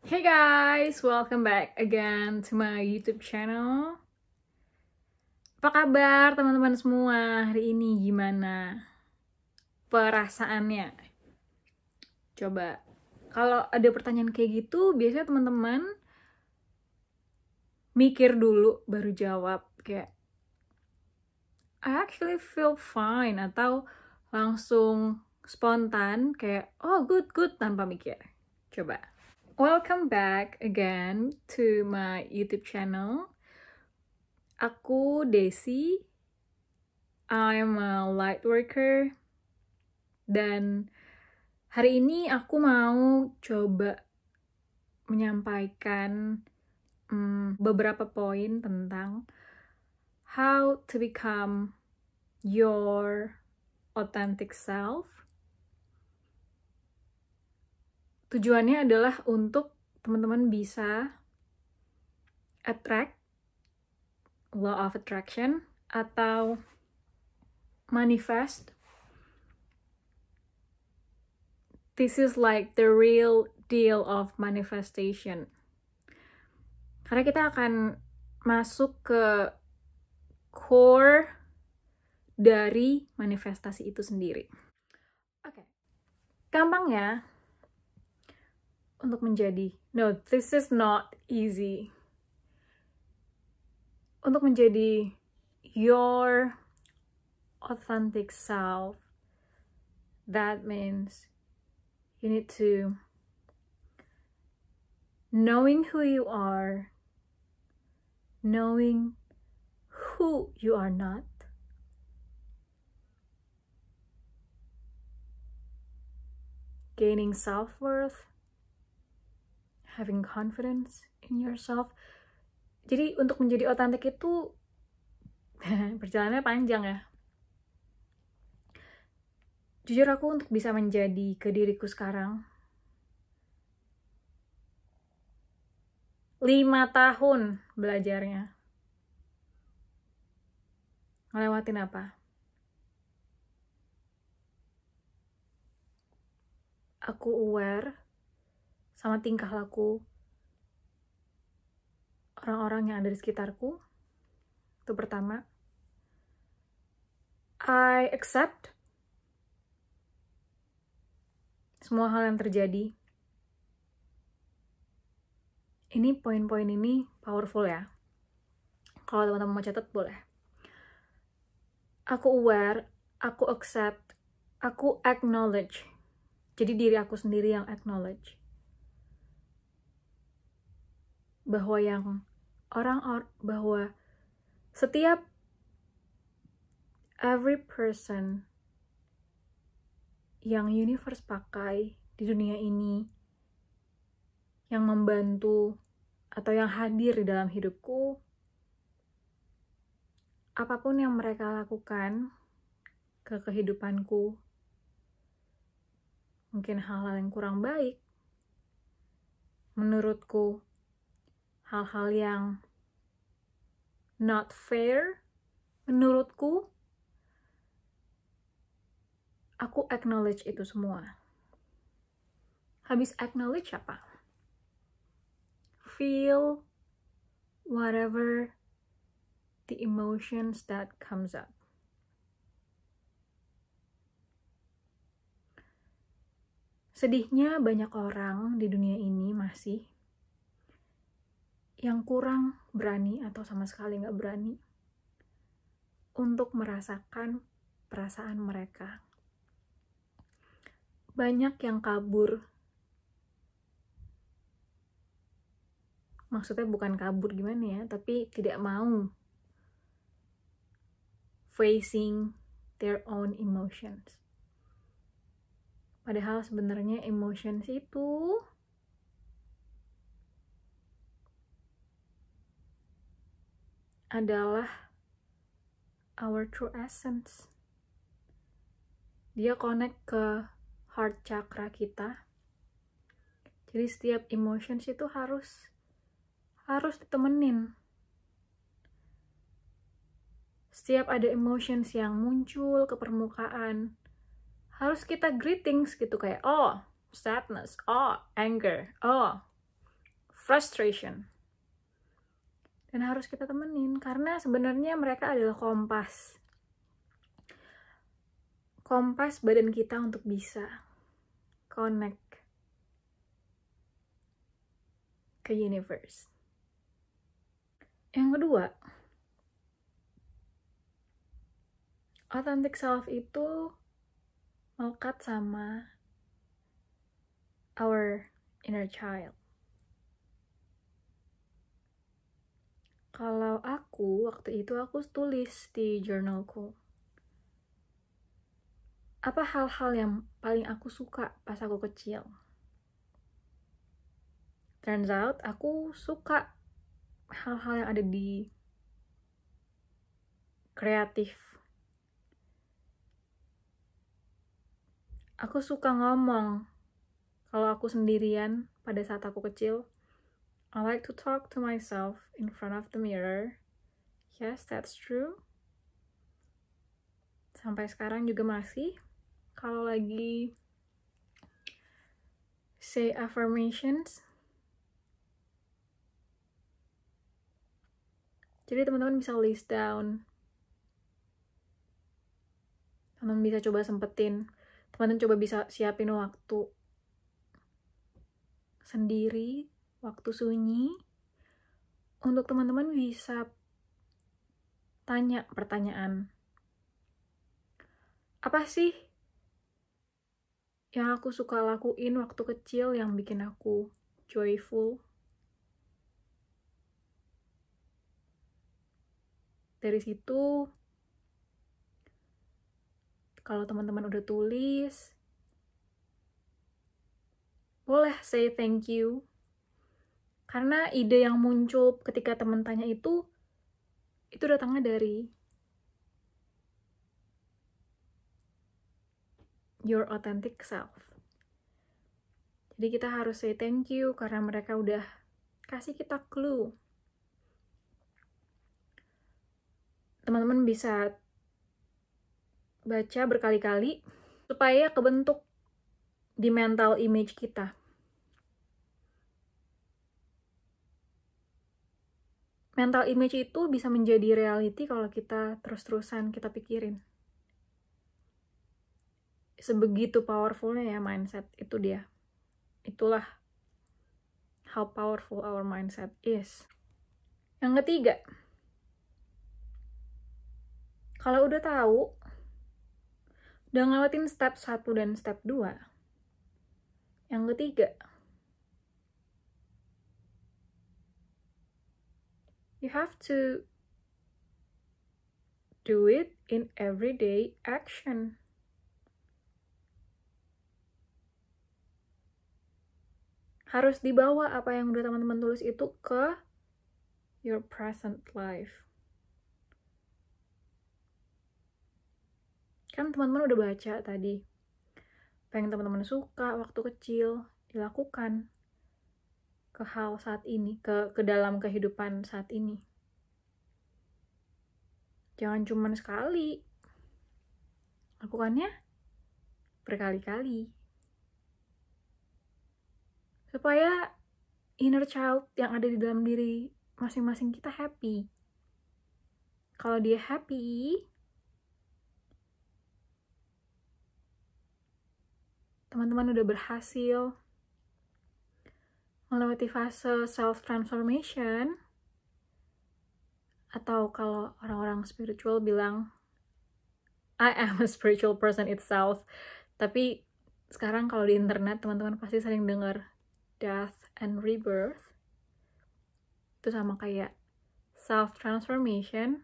Hey guys, welcome back again to my YouTube channel. Apa kabar teman-teman semua? Hari ini gimana perasaannya? Coba, kalau ada pertanyaan kayak gitu, biasanya teman-teman mikir dulu baru jawab. Kayak, I actually feel fine. Atau langsung spontan kayak, oh good, tanpa mikir. Coba. Welcome back again to my YouTube channel. Aku Desi, I'm a light worker, dan hari ini aku mau coba menyampaikan beberapa poin tentang how to become your authentic self. Tujuannya adalah untuk teman-teman bisa attract, law of attraction, atau manifest. This is like the real deal of manifestation. Karena kita akan masuk ke core dari manifestasi itu sendiri. Oke. Gampang ya untuk menjadi. No, this is not easy. Untuk menjadi your authentic self, that means you need to knowing who you are, knowing who you are not, gaining self-worth, having confidence in yourself. Jadi untuk menjadi otentik itu perjalanannya panjang ya. Jujur aku untuk bisa menjadi ke diriku sekarang 5 tahun belajarnya. Ngelewatin apa? Aku aware sama tingkah laku orang-orang yang ada di sekitarku. Itu pertama. I accept semua hal yang terjadi. Ini poin-poin ini powerful ya. Kalau teman-teman mau catat boleh. Aku aware, aku accept, aku acknowledge. Jadi diri aku sendiri yang acknowledge bahwa bahwa setiap every person yang universe pakai di dunia ini, yang membantu atau yang hadir di dalam hidupku, apapun yang mereka lakukan ke kehidupanku, mungkin hal-hal yang kurang baik menurutku, hal-hal yang not fair menurutku, aku acknowledge itu semua. Habis acknowledge apa? Feel whatever the emotions that comes up. Sedihnya banyak orang di dunia ini masih yang kurang berani atau sama sekali nggak berani untuk merasakan perasaan mereka. Banyak yang kabur. Maksudnya bukan kabur gimana ya, tapi tidak mau facing their own emotions. Padahal sebenarnya emotions itu adalah our true essence. Dia connect ke heart chakra kita. Jadi setiap emotions itu harus ditemenin. Setiap ada emotions yang muncul ke permukaan, harus kita greetings gitu, kayak oh sadness, oh anger, oh frustration. Dan harus kita temenin, karena sebenarnya mereka adalah kompas. Kompas badan kita untuk bisa connect ke universe. Yang kedua, authentic self itu melekat sama our inner child. Kalau aku, waktu itu aku tulis di jurnalku, apa hal-hal yang paling aku suka pas aku kecil. Turns out, aku suka hal-hal yang ada di kreatif. Aku suka ngomong kalau aku sendirian pada saat aku kecil. I like to talk to myself in front of the mirror. Yes, that's true. Sampai sekarang juga masih. Kalau lagi say affirmations. Jadi teman-teman bisa list down. Teman-teman bisa coba sempetin. Teman-teman coba bisa siapin waktu sendiri, waktu sunyi, untuk teman-teman bisa tanya pertanyaan. Apa sih yang aku suka lakuin waktu kecil yang bikin aku joyful? Dari situ, kalau teman-teman udah tulis, boleh say thank you. Karena ide yang muncul ketika teman tanya itu datangnya dari your authentic self. Jadi kita harus say thank you karena mereka udah kasih kita clue. Teman-teman bisa baca berkali-kali supaya kebentuk di mental image kita. Mental image itu bisa menjadi reality kalau kita terus-terusan kita pikirin. Sebegitu powerfulnya ya mindset, itu dia. Itulah how powerful our mindset is. Yang ketiga, kalau udah tahu, udah ngelewatin step 1 dan step 2, yang ketiga, you have to do it in everyday action. Harus dibawa apa yang udah teman-teman tulis itu ke your present life. Kan teman-teman udah baca tadi, apa yang teman-teman suka waktu kecil dilakukan ke hal saat ini, ke dalam kehidupan saat ini. Jangan cuma sekali, lakukannya berkali-kali. Supaya inner child yang ada di dalam diri masing-masing kita happy. Kalau dia happy, teman-teman udah berhasil melewati fase self-transformation, atau kalau orang-orang spiritual bilang, I am a spiritual person itself. Tapi sekarang kalau di internet, teman-teman pasti sering dengar death and rebirth. Itu sama kayak self-transformation,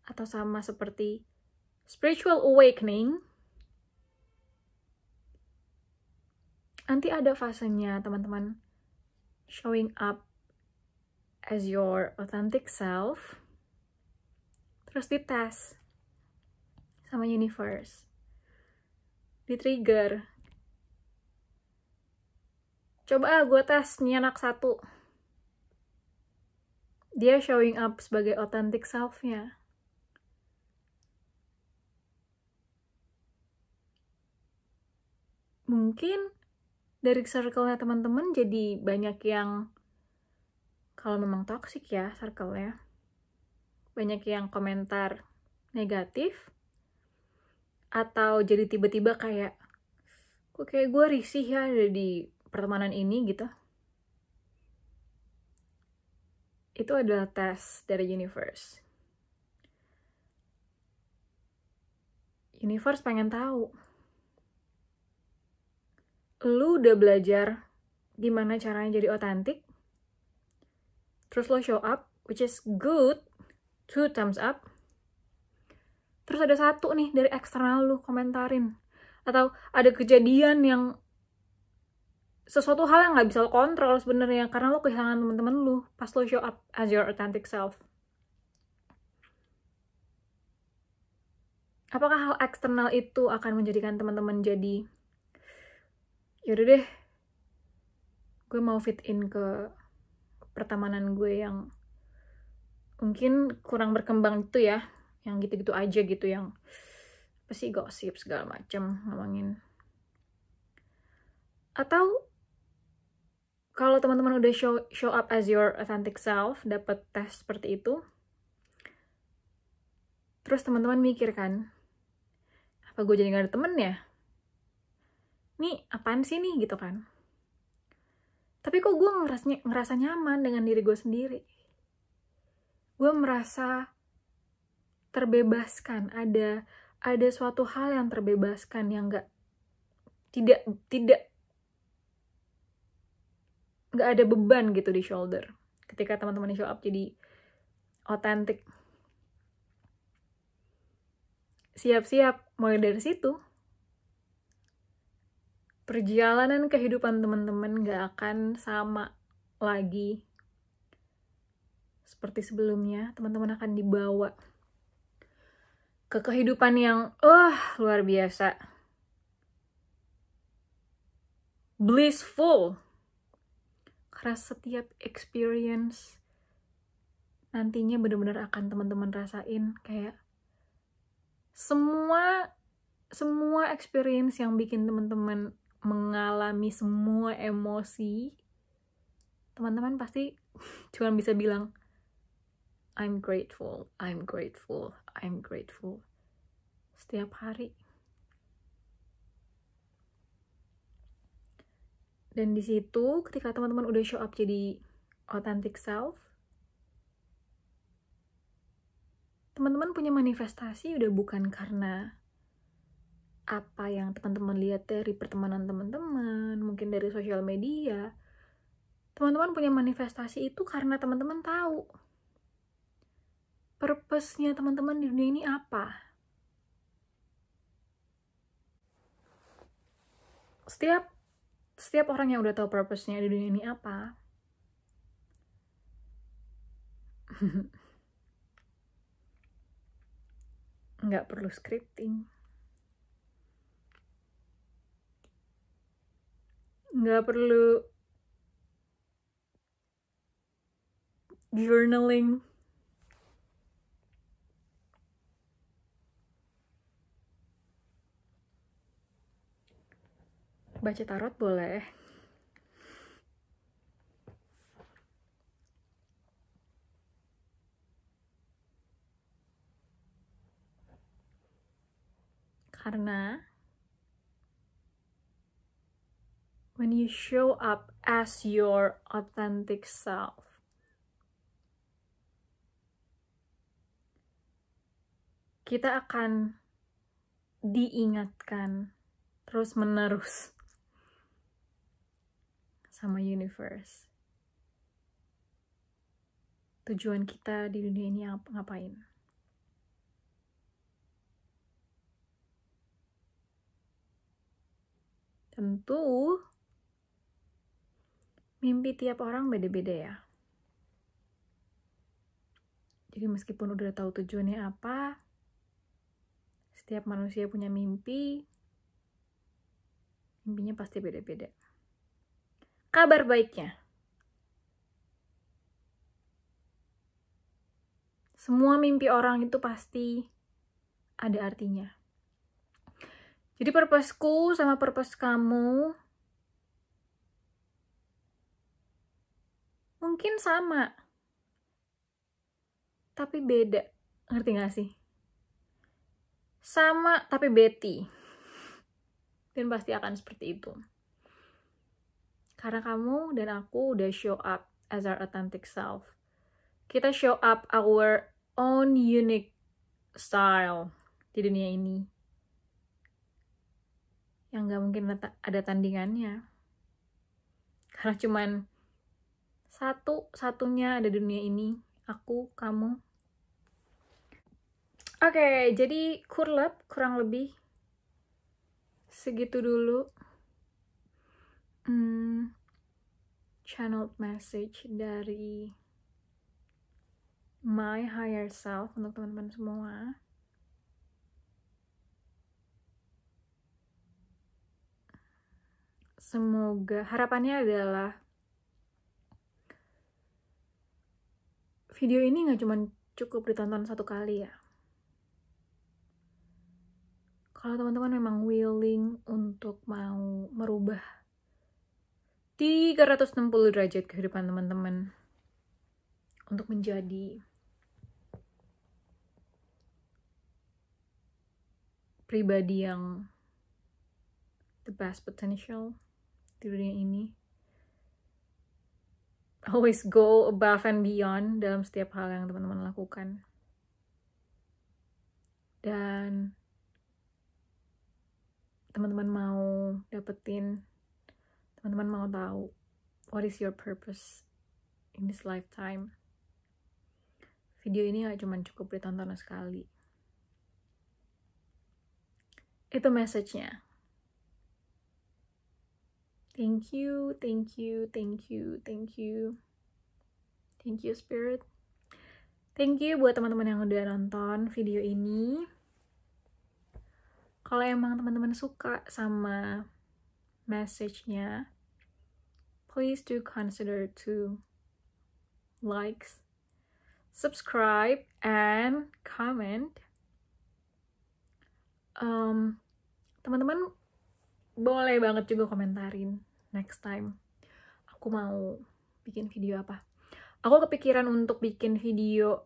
atau sama seperti spiritual awakening. Nanti ada fasenya teman-teman showing up as your authentic self, terus dites sama universe, di-trigger. Coba gue tes nih anak 1, dia showing up sebagai authentic self-nya. Mungkin dari circle-nya teman-teman jadi banyak yang kalau memang toxic ya circle-nya, banyak yang komentar negatif, atau jadi tiba-tiba kayak, kok kayak gue risih ya ada di pertemanan ini gitu. Itu adalah tes dari universe. Universe pengen tahu, lu udah belajar gimana caranya jadi otentik, terus lo show up, which is good, 2 thumbs up. Terus ada satu nih dari eksternal lu komentarin, atau ada kejadian yang sesuatu hal yang nggak bisa lo kontrol sebenarnya karena lo kehilangan teman-teman lu pas lo show up as your authentic self. Apakah hal eksternal itu akan menjadikan teman-teman jadi, yaudah deh, gue mau fit in ke pertemanan gue yang mungkin kurang berkembang itu ya, yang gitu-gitu aja gitu, yang apa sih, gosip segala macam ngomongin. Atau kalau teman-teman udah show up as your authentic self, dapat tes seperti itu, terus teman-teman mikir kan, apa gue jadi gak ada temen ya? Nih apaan sih nih gitu kan? Tapi kok gue ngerasa nyaman dengan diri gue sendiri. Gue merasa terbebaskan, ada suatu hal yang terbebaskan yang tidak ada beban gitu di shoulder ketika teman-teman show up jadi otentik. Siap-siap mulai dari situ perjalanan kehidupan teman-teman gak akan sama lagi seperti sebelumnya. Teman-teman akan dibawa ke kehidupan yang luar biasa, blissful, karena setiap experience nantinya benar-benar akan teman-teman rasain kayak semua experience yang bikin teman-teman mengalami semua emosi, teman-teman pasti cuma bisa bilang I'm grateful, I'm grateful, I'm grateful setiap hari. Dan di situ ketika teman-teman udah show up jadi authentic self, teman-teman punya manifestasi udah bukan karena apa yang teman-teman lihat dari pertemanan teman-teman, mungkin dari sosial media. Teman-teman punya manifestasi itu karena teman-teman tahu purpose-nya teman-teman di dunia ini apa. Setiap orang yang udah tahu purpose-nya di dunia ini apa, nggak perlu scripting, nggak perlu journaling, baca tarot boleh, karena when you show up as your authentic self, kita akan diingatkan terus-menerus sama universe. Tujuan kita di dunia ini ngapain? Tentu mimpi tiap orang beda-beda ya. Jadi meskipun udah tahu tujuannya apa, setiap manusia punya mimpi, mimpinya pasti beda-beda. Kabar baiknya, semua mimpi orang itu pasti ada artinya. Jadi purpose-ku sama purpose kamu mungkin sama, tapi beda. Ngerti gak sih? Sama tapi Betty. Dan pasti akan seperti itu. Karena kamu dan aku udah show up as our authentic self. Kita show up our own unique style di dunia ini. Yang gak mungkin ada tandingannya. Karena cuman satu-satunya ada di dunia ini. Aku, kamu. Oke, jadi kurang lebih segitu dulu channeled message dari my higher self untuk teman-teman semua. Semoga harapannya adalah video ini gak cuma cukup ditonton satu kali ya. Kalau teman-teman memang willing untuk mau merubah 360 derajat kehidupan teman-teman untuk menjadi pribadi yang the best potential di dunia ini, always go above and beyond dalam setiap hal yang teman-teman lakukan, dan teman-teman mau dapetin, teman-teman mau tahu what is your purpose in this lifetime. Video ini gak cuma cukup ditonton sekali. Itu message-nya. Thank you, thank you, thank you, thank you. Thank you, Spirit. Thank you buat teman-teman yang udah nonton video ini. Kalau emang teman-teman suka sama message-nya, please do consider to like, subscribe, and comment. Teman-teman boleh banget juga komentarin next time aku mau bikin video apa. Aku kepikiran untuk bikin video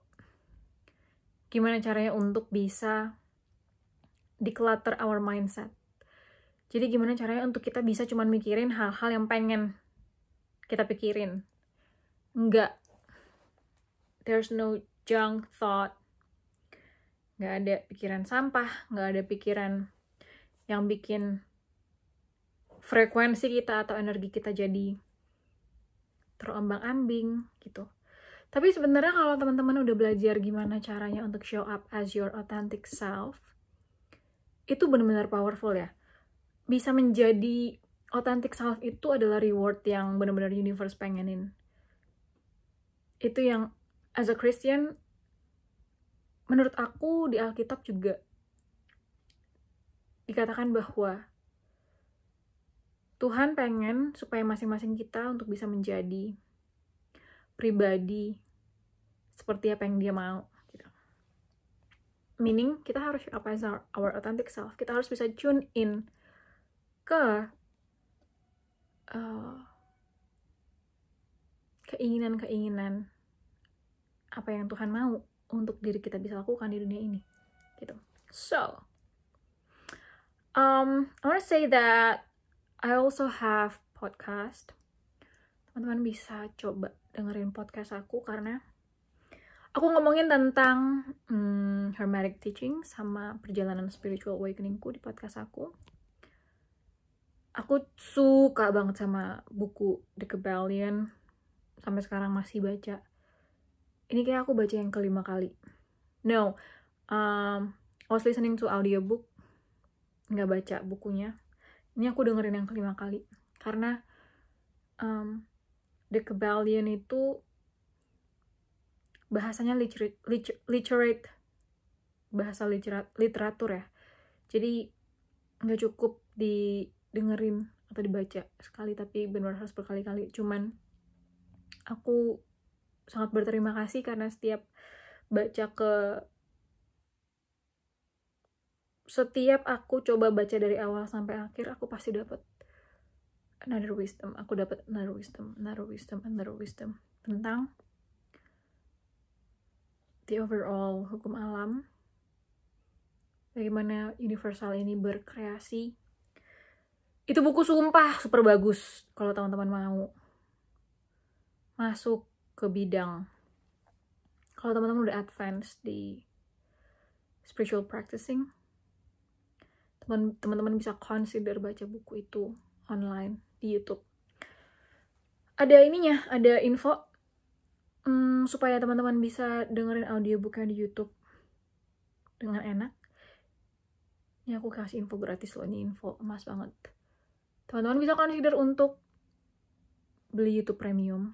gimana caranya untuk bisa declutter our mindset. Jadi gimana caranya untuk kita bisa cuman mikirin hal-hal yang pengen kita pikirin. Enggak, there's no junk thought. Nggak ada pikiran sampah, nggak ada pikiran yang bikin frekuensi kita atau energi kita jadi terombang-ambing gitu. Tapi sebenarnya kalau teman-teman udah belajar gimana caranya untuk show up as your authentic self, itu benar-benar powerful ya. Bisa menjadi authentic self itu adalah reward yang benar-benar universe pengenin. Itu yang as a Christian, menurut aku di Alkitab juga dikatakan bahwa Tuhan pengen supaya masing-masing kita untuk bisa menjadi pribadi seperti apa yang dia mau gitu. Meaning kita harus apa as our authentic self. Kita harus bisa tune in ke keinginan-keinginan apa yang Tuhan mau untuk diri kita bisa lakukan di dunia ini gitu. So I want to say that I also have podcast. Teman-teman bisa coba dengerin podcast aku karena aku ngomongin tentang Hermetic teaching sama perjalanan spiritual awakeningku di podcast aku. Aku suka banget sama buku The Kybalion. Sampai sekarang masih baca. Ini kayak aku baca yang kelima kali. No, I was listening to audiobook. Nggak baca bukunya. Ini aku dengerin yang kelima kali. Karena The Kybalion itu bahasanya literate, bahasa literatur ya. Jadi nggak cukup didengerin atau dibaca sekali, tapi benar harus berkali-kali. Cuman aku sangat berterima kasih karena setiap aku coba baca dari awal sampai akhir, aku pasti dapat aku dapat another wisdom tentang the overall hukum alam, bagaimana universal ini berkreasi. Itu buku sumpah super bagus kalau teman-teman mau masuk ke bidang, kalau teman-teman udah advance di spiritual practicing, teman-teman bisa consider baca buku itu online di YouTube. Ada ininya, ada info supaya teman-teman bisa dengerin audiobooknya di YouTube dengan enak. Ini aku kasih info gratis loh, ini info emas banget. Teman-teman bisa consider untuk beli YouTube Premium.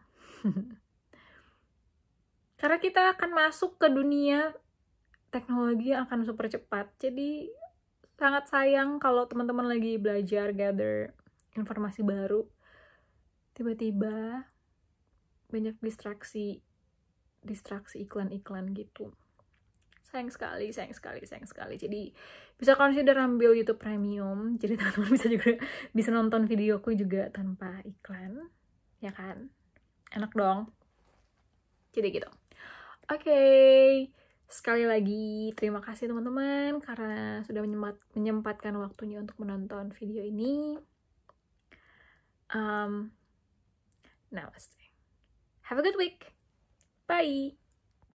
Karena kita akan masuk ke dunia teknologi yang akan super cepat. Jadi sangat sayang kalau teman-teman lagi belajar, gather informasi baru, tiba-tiba banyak distraksi iklan-iklan gitu. Sayang sekali. Jadi bisa consider ambil YouTube Premium, jadi teman-teman bisa nonton videoku juga tanpa iklan, ya kan? Enak dong. Jadi gitu. Oke. Sekali lagi terima kasih teman-teman karena sudah menyempatkan waktunya untuk menonton video ini. Namaste. Have a good week. Bye.